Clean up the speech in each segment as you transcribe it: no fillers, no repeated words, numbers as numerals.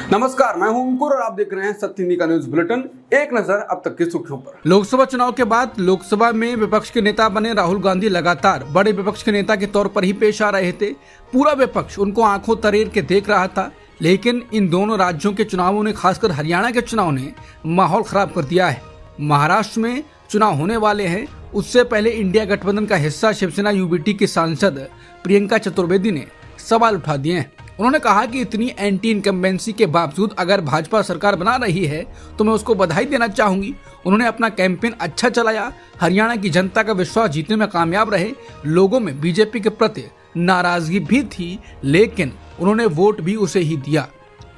नमस्कार, मैं हूं अंकुर और आप देख रहे हैं सत्य हिंदी का न्यूज बुलेटिन। एक नजर अब तक की सुर्खियों पर। लोकसभा चुनाव के बाद लोकसभा में विपक्ष के नेता बने राहुल गांधी लगातार बड़े विपक्ष के नेता के तौर पर ही पेश आ रहे थे। पूरा विपक्ष उनको आंखों तरेर के देख रहा था, लेकिन इन दोनों राज्यों के चुनावों ने, खासकर हरियाणा के चुनाव ने माहौल खराब कर दिया है। महाराष्ट्र में चुनाव होने वाले हैं, उससे पहले इंडिया गठबंधन का हिस्सा शिवसेना यूबीटी की सांसद प्रियंका चतुर्वेदी ने सवाल उठा दिए हैं। उन्होंने कहा कि इतनी एंटी इनकम्बेंसी के बावजूद अगर भाजपा सरकार बना रही है तो मैं उसको बधाई देना चाहूंगी। उन्होंने अपना कैंपेन अच्छा चलाया, हरियाणा की जनता का विश्वास जीतने में कामयाब रहे। लोगों में बीजेपी के प्रति नाराजगी भी थी, लेकिन उन्होंने वोट भी उसे ही दिया।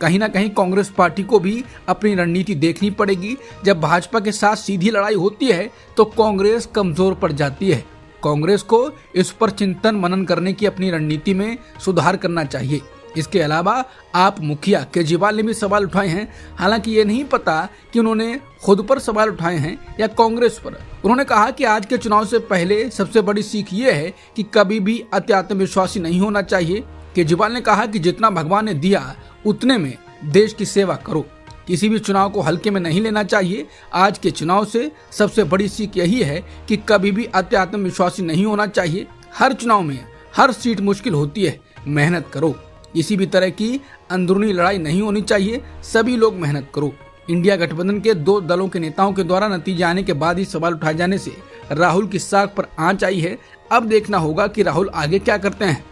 कहीं ना कहीं कांग्रेस पार्टी को भी अपनी रणनीति देखनी पड़ेगी। जब भाजपा के साथ सीधी लड़ाई होती है तो कांग्रेस कमजोर पड़ जाती है। कांग्रेस को इस पर चिंतन मनन करने की अपनी रणनीति में सुधार करना चाहिए। इसके अलावा आप मुखिया केजरीवाल ने भी सवाल उठाए हैं। हालांकि ये नहीं पता कि उन्होंने खुद पर सवाल उठाए हैं या कांग्रेस पर। उन्होंने कहा कि आज के चुनाव से पहले सबसे बड़ी सीख ये है कि कभी भी अति आत्मविश्वासी नहीं होना चाहिए। केजरीवाल ने कहा कि जितना भगवान ने दिया उतने में देश की सेवा करो, किसी भी चुनाव को हल्के में नहीं लेना चाहिए। आज के चुनाव से सबसे बड़ी सीख यही है कि कभी भी अति आत्मविश्वासी नहीं होना चाहिए। हर चुनाव में हर सीट मुश्किल होती है, मेहनत करो। किसी भी तरह की अंदरूनी लड़ाई नहीं होनी चाहिए, सभी लोग मेहनत करो। इंडिया गठबंधन के दो दलों के नेताओं के द्वारा नतीजे आने के बाद ही सवाल उठाए जाने से राहुल की साख पर आंच आई है। अब देखना होगा कि राहुल आगे क्या करते हैं।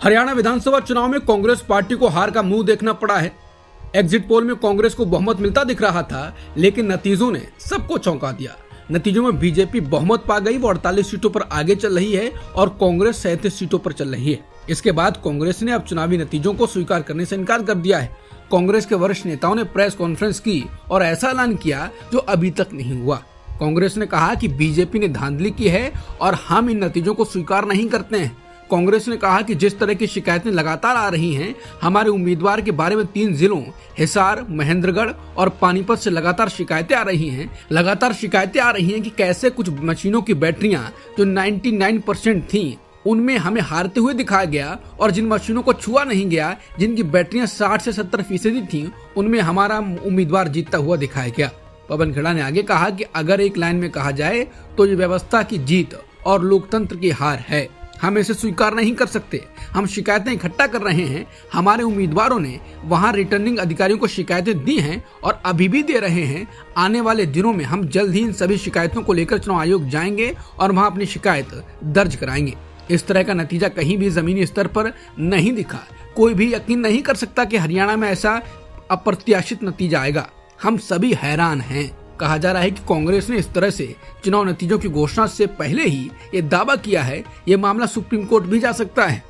हरियाणा विधानसभा चुनाव में कांग्रेस पार्टी को हार का मुंह देखना पड़ा है। एग्जिट पोल में कांग्रेस को बहुमत मिलता दिख रहा था, लेकिन नतीजों ने सबको चौंका दिया। नतीजों में बीजेपी बहुमत पा गई, वो 48 सीटों पर आगे चल रही है और कांग्रेस 37 सीटों पर चल रही है। इसके बाद कांग्रेस ने अब चुनावी नतीजों को स्वीकार करने से इनकार कर दिया है। कांग्रेस के वरिष्ठ नेताओं ने प्रेस कॉन्फ्रेंस की और ऐसा ऐलान किया जो अभी तक नहीं हुआ। कांग्रेस ने कहा कि बीजेपी ने धांधली की है और हम इन नतीजों को स्वीकार नहीं करते हैं। कांग्रेस ने कहा कि जिस तरह की शिकायतें लगातार आ रही हैं, हमारे उम्मीदवार के बारे में 3 जिलों हिसार, महेंद्रगढ़ और पानीपत से लगातार शिकायतें आ रही हैं कि कैसे कुछ मशीनों की बैटरियां जो 99% थीं, उनमें हमें हारते हुए दिखाया गया और जिन मशीनों को छुआ नहीं गया, जिनकी बैटरियां 60 से 70% थीं, उनमें हमारा उम्मीदवार जीतता हुआ दिखाया गया। पवन खेड़ा ने आगे कहा कि अगर एक लाइन में कहा जाए तो ये व्यवस्था की जीत और लोकतंत्र की हार है। हम इसे स्वीकार नहीं कर सकते। हम शिकायतें इकट्ठा कर रहे हैं। हमारे उम्मीदवारों ने वहां रिटर्निंग अधिकारियों को शिकायतें दी हैं और अभी भी दे रहे हैं। आने वाले दिनों में हम जल्द ही इन सभी शिकायतों को लेकर चुनाव आयोग जाएंगे और वहां अपनी शिकायत दर्ज कराएंगे। इस तरह का नतीजा कहीं भी जमीनी स्तर पर नहीं दिखा। कोई भी यकीन नहीं कर सकता कि हरियाणा में ऐसा अप्रत्याशित नतीजा आएगा। हम सभी हैरान हैं। कहा जा रहा है कि कांग्रेस ने इस तरह से चुनाव नतीजों की घोषणा से पहले ही ये दावा किया है, ये मामला सुप्रीम कोर्ट भी जा सकता है।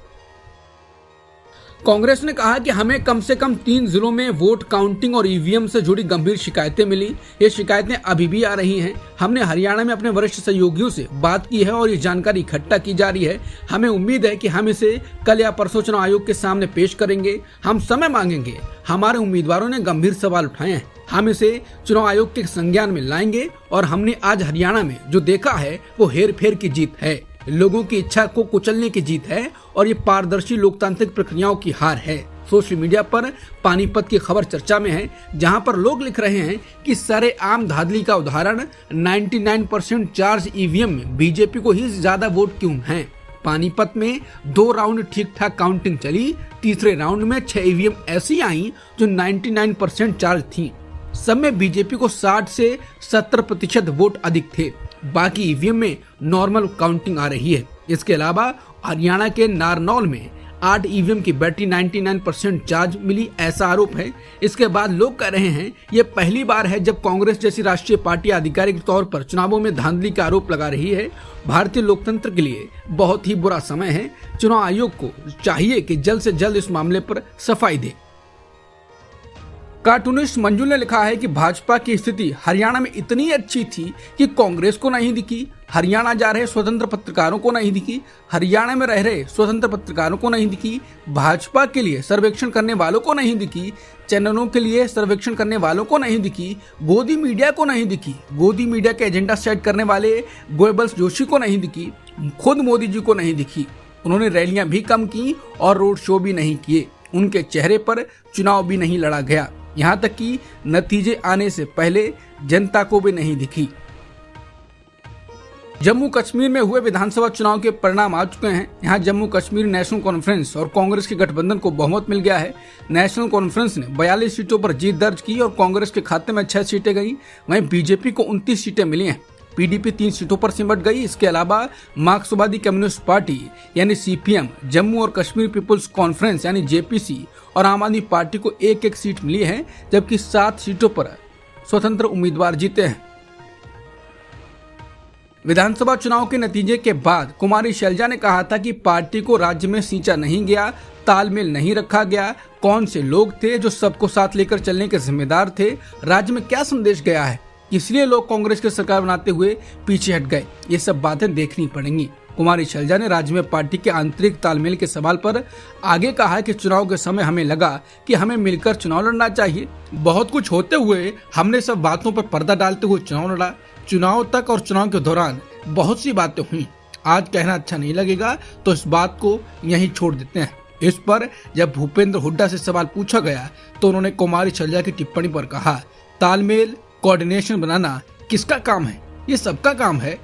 कांग्रेस ने कहा कि हमें कम से कम 3 जिलों में वोट काउंटिंग और ईवीएम से जुड़ी गंभीर शिकायतें मिली। ये शिकायतें अभी भी आ रही हैं। हमने हरियाणा में अपने वरिष्ठ सहयोगियों से बात की है और ये जानकारी इकट्ठा की जा रही है। हमें उम्मीद है कि हम इसे कल या परसों चुनाव आयोग के सामने पेश करेंगे। हम समय मांगेंगे। हमारे उम्मीदवारों ने गंभीर सवाल उठाए हैं। हम इसे चुनाव आयोग के संज्ञान में लाएंगे और हमने आज हरियाणा में जो देखा है वो हेरफेर की जीत है, लोगों की इच्छा को कुचलने की जीत है और ये पारदर्शी लोकतांत्रिक प्रक्रियाओं की हार है। सोशल मीडिया पर पानीपत की खबर चर्चा में है, जहां पर लोग लिख रहे हैं कि सरेआम धांधली का उदाहरण 99% चार्ज ईवीएम में बीजेपी को ही ज्यादा वोट क्यों हैं। पानीपत में 2 राउंड ठीक ठाक काउंटिंग चली, तीसरे राउंड में 6 ईवीएम ऐसी आई जो 99% चार्ज थी। सब में बीजेपी को 60 से 70% वोट अधिक थे। बाकी ईवीएम में नॉर्मल काउंटिंग आ रही है। इसके अलावा हरियाणा के नारनौल में 8 ईवीएम की बैटरी 99% चार्ज मिली, ऐसा आरोप है। इसके बाद लोग कह रहे हैं ये पहली बार है जब कांग्रेस जैसी राष्ट्रीय पार्टी आधिकारिक तौर पर चुनावों में धांधली का आरोप लगा रही है। भारतीय लोकतंत्र के लिए बहुत ही बुरा समय है। चुनाव आयोग को चाहिए कि जल्द से जल्द इस मामले पर सफाई दे। कार्टूनिस्ट मंजुल ने लिखा है कि भाजपा की स्थिति हरियाणा में इतनी अच्छी थी कि कांग्रेस को नहीं दिखी, हरियाणा जा रहे स्वतंत्र पत्रकारों को नहीं दिखी, हरियाणा में रह रहे स्वतंत्र पत्रकारों को नहीं दिखी, भाजपा के लिए सर्वेक्षण करने वालों को नहीं दिखी, चैनलों के लिए सर्वेक्षण करने वालों को नहीं दिखी, गोदी मीडिया को नहीं दिखी, गोदी मीडिया के एजेंडा सेट करने वाले गोएबल्स जोशी को नहीं दिखी, खुद मोदी जी को नहीं दिखी। उन्होंने रैलियां भी कम की और रोड शो भी नहीं किए। उनके चेहरे पर चुनाव भी नहीं लड़ा गया। यहाँ तक कि नतीजे आने से पहले जनता को भी नहीं दिखी। जम्मू कश्मीर में हुए विधानसभा चुनाव के परिणाम आ चुके हैं। यहाँ जम्मू कश्मीर नेशनल कॉन्फ्रेंस और कांग्रेस के गठबंधन को बहुमत मिल गया है। नेशनल कॉन्फ्रेंस ने 42 सीटों पर जीत दर्ज की और कांग्रेस के खाते में 6 सीटें गई। वहीं बीजेपी को 29 सीटें मिली हैं। पीडीपी 3 सीटों पर सिमट गई। इसके अलावा मार्क्सवादी कम्युनिस्ट पार्टी यानी सीपीएम, जम्मू और कश्मीर पीपुल्स कॉन्फ्रेंस यानी जेपीसी और आम आदमी पार्टी को 1-1 सीट मिली है, जबकि 7 सीटों पर स्वतंत्र उम्मीदवार जीते हैं। विधानसभा चुनाव के नतीजे के बाद कुमारी शैलजा ने कहा था कि पार्टी को राज्य में सींचा नहीं गया, तालमेल नहीं रखा गया। कौन से लोग थे जो सबको साथ लेकर चलने के जिम्मेदार थे, राज्य में क्या संदेश गया है, इसलिए लोग कांग्रेस की सरकार बनाते हुए पीछे हट गए। ये सब बातें देखनी पड़ेंगी। कुमारी शैलजा ने राज्य में पार्टी के आंतरिक तालमेल के सवाल पर आगे कहा कि चुनाव के समय हमें लगा कि हमें मिलकर चुनाव लड़ना चाहिए। बहुत कुछ होते हुए हमने सब बातों पर पर्दा डालते हुए चुनाव लड़ा। चुनाव तक और चुनाव के दौरान बहुत सी बातें हुई। आज कहना अच्छा नहीं लगेगा तो इस बात को यहीं छोड़ देते हैं। इस पर जब भूपेंद्र हुड्डा से सवाल पूछा गया तो उन्होंने कुमारी शैलजा की टिप्पणी पर कहा, तालमेल कोऑर्डिनेशन बनाना किसका काम है? ये सबका काम है।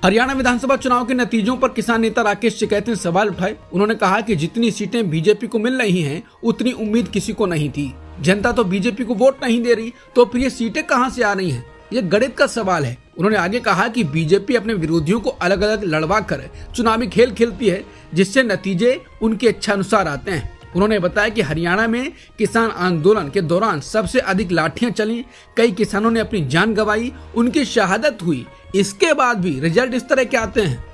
हरियाणा विधानसभा चुनाव के नतीजों पर किसान नेता राकेश टिकैत ने सवाल उठाए। उन्होंने कहा कि जितनी सीटें बीजेपी को मिल रही हैं, उतनी उम्मीद किसी को नहीं थी। जनता तो बीजेपी को वोट नहीं दे रही, तो फिर ये सीटें कहां से आ रही हैं? ये गणित का सवाल है। उन्होंने आगे कहा कि बीजेपी अपने विरोधियों को अलग अलग लड़वा कर चुनावी खेल खेलती है, जिससे नतीजे उनके इच्छानुसार आते हैं। उन्होंने बताया कि हरियाणा में किसान आंदोलन के दौरान सबसे अधिक लाठियां चली, कई किसानों ने अपनी जान गंवाई, उनकी शहादत हुई। इसके बाद भी रिजल्ट इस तरह के आते हैं।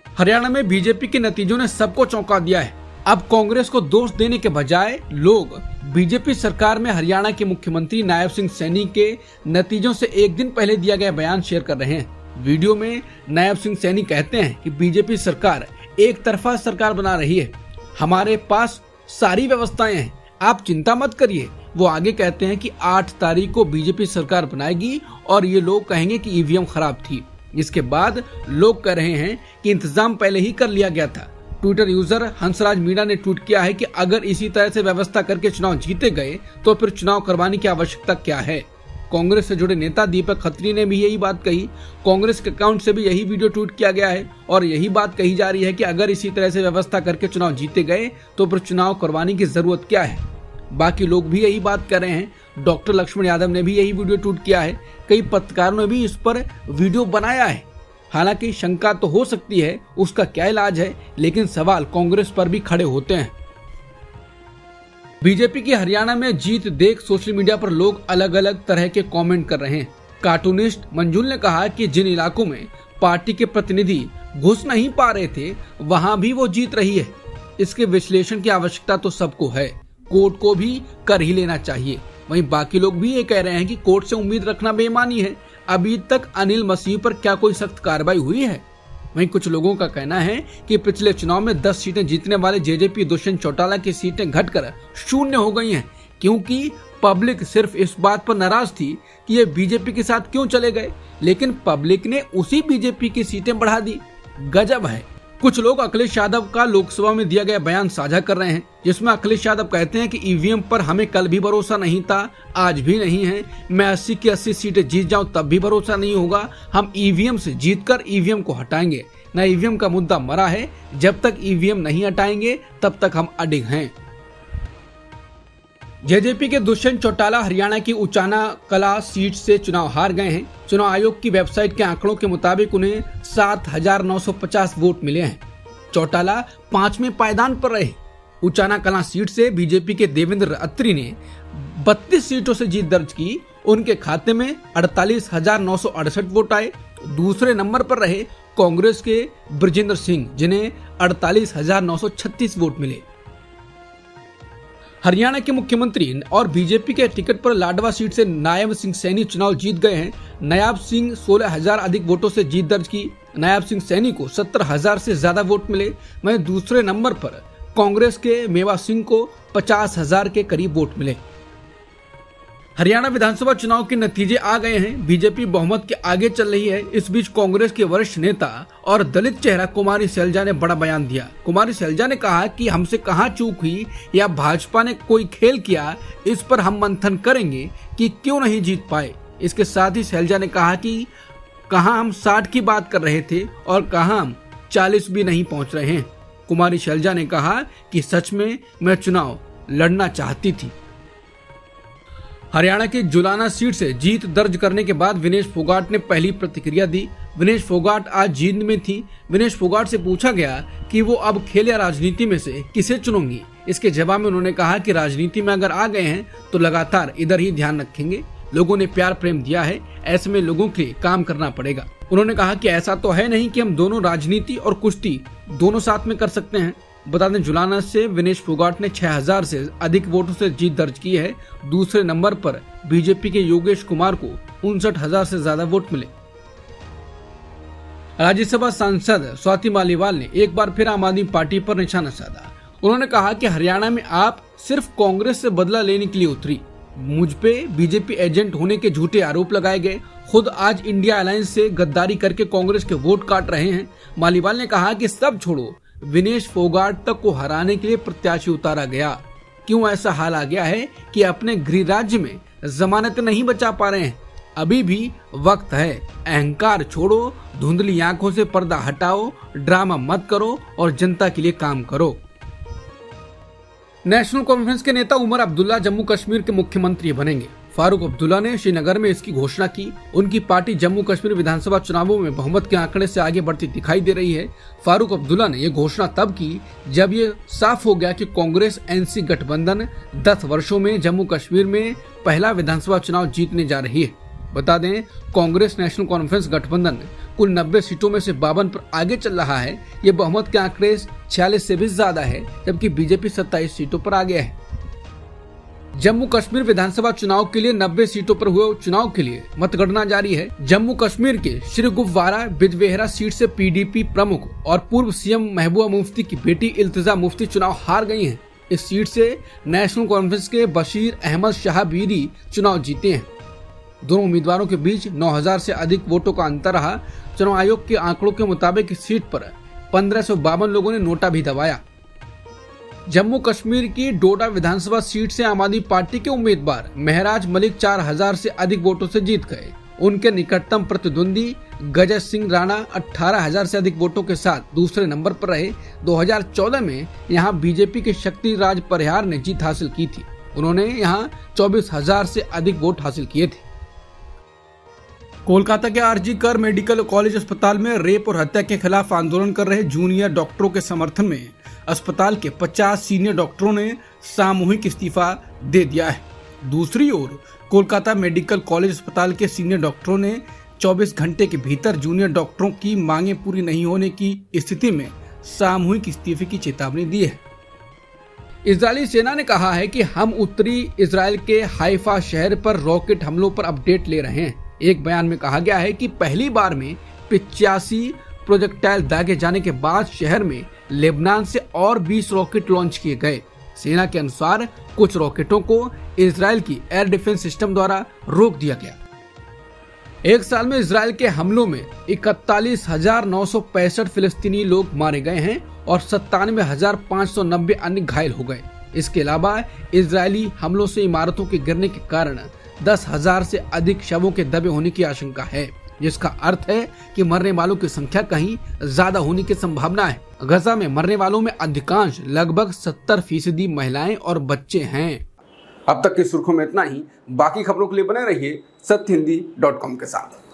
हरियाणा में बीजेपी के नतीजों ने सबको चौंका दिया है। अब कांग्रेस को दोष देने के बजाय लोग बीजेपी सरकार में हरियाणा के मुख्यमंत्री नायब सिंह सैनी के नतीजों से एक दिन पहले दिया गया बयान शेयर कर रहे हैं। वीडियो में नायब सिंह सैनी कहते हैं कि बीजेपी सरकार एक तरफा सरकार बना रही है, हमारे पास सारी व्यवस्थाएं हैं, आप चिंता मत करिए। वो आगे कहते हैं कि 8 तारीख को बीजेपी सरकार बनाएगी और ये लोग कहेंगे कि ईवीएम खराब थी। इसके बाद लोग कह रहे हैं कि इंतजाम पहले ही कर लिया गया था। ट्विटर यूजर हंसराज मीणा ने ट्वीट किया है कि अगर इसी तरह से व्यवस्था करके चुनाव जीते गए तो फिर चुनाव करवाने की आवश्यकता क्या है। कांग्रेस से जुड़े नेता दीपक खत्री ने भी यही बात कही। कांग्रेस के अकाउंट से भी यही वीडियो ट्वीट किया गया है और यही बात कही जा रही है कि अगर इसी तरह से व्यवस्था करके चुनाव जीते गए तो फिर चुनाव करवाने की जरूरत क्या है। बाकी लोग भी यही बात कर रहे हैं। डॉक्टर लक्ष्मण यादव ने भी यही वीडियो ट्वीट किया है। कई पत्रकारों ने भी इस पर वीडियो बनाया है। हालांकि शंका तो हो सकती है उसका क्या इलाज है, लेकिन सवाल कांग्रेस पर भी खड़े होते हैं। बीजेपी की हरियाणा में जीत देख सोशल मीडिया पर लोग अलग अलग तरह के कमेंट कर रहे हैं। कार्टूनिस्ट मंजुल ने कहा कि जिन इलाकों में पार्टी के प्रतिनिधि घुस नहीं पा रहे थे, वहां भी वो जीत रही है। इसके विश्लेषण की आवश्यकता तो सबको है, कोर्ट को भी कर ही लेना चाहिए। वहीं बाकी लोग भी ये कह रहे हैं कि कोर्ट से उम्मीद रखना बेईमानी है। अभी तक अनिल मसीह पर क्या कोई सख्त कार्रवाई हुई है? वहीं कुछ लोगों का कहना है कि पिछले चुनाव में 10 सीटें जीतने वाले जेजेपी दुष्यंत चौटाला की सीटें घटकर 0 हो गई हैं, क्योंकि पब्लिक सिर्फ इस बात पर नाराज थी कि ये बीजेपी के साथ क्यों चले गए, लेकिन पब्लिक ने उसी बीजेपी की सीटें बढ़ा दी। गजब है। कुछ लोग अखिलेश यादव का लोकसभा में दिया गया बयान साझा कर रहे हैं, जिसमें अखिलेश यादव कहते हैं कि ईवीएम पर हमें कल भी भरोसा नहीं था, आज भी नहीं है। मैं 80 की 80 सीटें जीत जाऊं तब भी भरोसा नहीं होगा। हम ईवीएम से जीतकर ईवीएम को हटाएंगे। न ईवीएम का मुद्दा मरा है, जब तक ईवीएम नहीं हटाएंगे तब तक हम अडिग हैं। जेजेपी के दुष्यंत चौटाला हरियाणा की उचाना कला सीट से चुनाव हार गए हैं। चुनाव आयोग की वेबसाइट के आंकड़ों के मुताबिक उन्हें 7,950 वोट मिले हैं। चौटाला 5वें पायदान पर रहे। उचाना कला सीट से बीजेपी के देवेंद्र अत्री ने 32 सीटों से जीत दर्ज की। उनके खाते में 48,968 वोट आए। दूसरे नंबर पर रहे कांग्रेस के ब्रजेंद्र सिंह, जिन्हें 48,936 वोट मिले। हरियाणा के मुख्यमंत्री और बीजेपी के टिकट पर लाडवा सीट से नायब सिंह सैनी चुनाव जीत गए हैं। नायब सिंह 16,000 अधिक वोटों से जीत दर्ज की। नायब सिंह सैनी को 70,000 से ज्यादा वोट मिले। वहीं दूसरे नंबर पर कांग्रेस के मेवा सिंह को 50,000 के करीब वोट मिले। हरियाणा विधानसभा चुनाव के नतीजे आ गए हैं। बीजेपी बहुमत के आगे चल रही है। इस बीच कांग्रेस के वरिष्ठ नेता और दलित चेहरा कुमारी सैलजा ने बड़ा बयान दिया। कुमारी सैलजा ने कहा कि हमसे कहां चूक हुई या भाजपा ने कोई खेल किया, इस पर हम मंथन करेंगे कि क्यों नहीं जीत पाए। इसके साथ ही सैलजा ने कहा कि कहां हम 60 की बात कर रहे थे और कहां हम 40 भी नहीं पहुंच रहे हैं। कुमारी सैलजा ने कहा कि सच में मैं चुनाव लड़ना चाहती थी। हरियाणा की जुलाना सीट से जीत दर्ज करने के बाद विनेश फोगाट ने पहली प्रतिक्रिया दी। विनेश फोगाट आज जींद में थी। विनेश फोगाट से पूछा गया कि वो अब खेल या राजनीति में से किसे चुनूंगी। इसके जवाब में उन्होंने कहा कि राजनीति में अगर आ गए हैं तो लगातार इधर ही ध्यान रखेंगे। लोगों ने प्यार प्रेम दिया है, ऐसे में लोगों के लिए काम करना पड़ेगा। उन्होंने कहा कि ऐसा तो है नहीं कि हम दोनों राजनीति और कुश्ती दोनों साथ में कर सकते हैं। बता दें, जुलाना से विनेश फोगाट ने 6000 से अधिक वोटों से जीत दर्ज की है। दूसरे नंबर पर बीजेपी के योगेश कुमार को 59,000 से ज्यादा वोट मिले। राज्यसभा सांसद स्वाति मालीवाल ने एक बार फिर आम आदमी पार्टी पर निशाना साधा। उन्होंने कहा कि हरियाणा में आप सिर्फ कांग्रेस से बदला लेने के लिए उतरी। मुझ पे बीजेपी एजेंट होने के झूठे आरोप लगाए गए। खुद आज इंडिया अलायंस से गद्दारी करके कांग्रेस के वोट काट रहे हैं। मालीवाल ने कहा कि सब छोड़ो, विनेश फोगाट तक को हराने के लिए प्रत्याशी उतारा गया। क्यों ऐसा हाल आ गया है कि अपने गृह राज्य में जमानत नहीं बचा पा रहे हैं? अभी भी वक्त है। अहंकार छोड़ो, धुंधली आंखों से पर्दा हटाओ, ड्रामा मत करो और जनता के लिए काम करो। नेशनल कॉन्फ्रेंस के नेता उमर अब्दुल्ला जम्मू कश्मीर के मुख्यमंत्री बनेंगे। फारूक अब्दुल्ला ने श्रीनगर में इसकी घोषणा की। उनकी पार्टी जम्मू कश्मीर विधानसभा चुनावों में बहुमत के आंकड़े से आगे बढ़ती दिखाई दे रही है। फारूक अब्दुल्ला ने यह घोषणा तब की जब ये साफ हो गया कि कांग्रेस एनसी गठबंधन 10 वर्षों में जम्मू कश्मीर में पहला विधानसभा चुनाव जीतने जा रही है। बता दें, कांग्रेस नेशनल कॉन्फ्रेंस गठबंधन कुल 90 सीटों में से 52 पर आगे चल रहा है। ये बहुमत के आंकड़े 46 से भी ज्यादा है, जबकि बीजेपी 27 सीटों पर आगे है। जम्मू कश्मीर विधानसभा चुनाव के लिए 90 सीटों पर हुए चुनाव के लिए मतगणना जारी है। जम्मू कश्मीर के श्रीगुफवारा बिजबेहरा सीट से पीडीपी प्रमुख और पूर्व सीएम महबूबा मुफ्ती की बेटी इल्तिजा मुफ्ती चुनाव हार गई हैं। इस सीट से नेशनल कॉन्फ्रेंस के बशीर अहमद शाहबीरी चुनाव जीते हैं। दोनों उम्मीदवारों के बीच 9000 से अधिक वोटों का अंतर रहा। चुनाव आयोग के आंकड़ों के मुताबिक इस सीट पर 1552 लोगों ने नोटा भी दबाया। जम्मू कश्मीर की डोडा विधानसभा सीट से आम आदमी पार्टी के उम्मीदवार महराज मलिक 4000 से अधिक वोटों से जीत गए। उनके निकटतम प्रतिद्वंदी गजय सिंह राणा 18000 से अधिक वोटों के साथ दूसरे नंबर पर रहे। 2014 में यहां बीजेपी के शक्ति राज परिहार ने जीत हासिल की थी। उन्होंने यहां 24000 से अधिक वोट हासिल किए थे। कोलकाता के आरजी कर मेडिकल कॉलेज अस्पताल में रेप और हत्या के खिलाफ आंदोलन कर रहे जूनियर डॉक्टरों के समर्थन में अस्पताल के 50 सीनियर डॉक्टरों ने सामूहिक इस्तीफा दे दिया है। दूसरी ओर कोलकाता मेडिकल कॉलेज अस्पताल के सीनियर डॉक्टरों ने 24 घंटे के भीतर जूनियर डॉक्टरों की मांगें पूरी नहीं होने की स्थिति में सामूहिक इस्तीफे की चेतावनी दी है। इजरायली सेना ने कहा है कि हम उत्तरी इजराइल के हाइफा शहर पर रॉकेट हमलों पर अपडेट ले रहे हैं। एक बयान में कहा गया है कि पहली बार में 85 प्रोजेक्टाइल दागे जाने के बाद शहर में लेबनान से और 20 रॉकेट लॉन्च किए गए। सेना के अनुसार कुछ रॉकेटों को इजराइल की एयर डिफेंस सिस्टम द्वारा रोक दिया गया। एक साल में इजराइल के हमलों में 41,965 फिलिस्तीनी लोग मारे गए हैं और 97,590 अन्य घायल हो गए। इसके अलावा इजरायली हमलों से इमारतों के गिरने के कारण 10,000 से अधिक शवों के दबे होने की आशंका है, जिसका अर्थ है कि मरने वालों की संख्या कहीं ज्यादा होने की संभावना है। गजा में मरने वालों में अधिकांश लगभग 70% महिलाएं और बच्चे हैं। अब तक की सुर्खियों में इतना ही। बाकी खबरों के लिए बने रहिए सत्यहिंदी.com के साथ।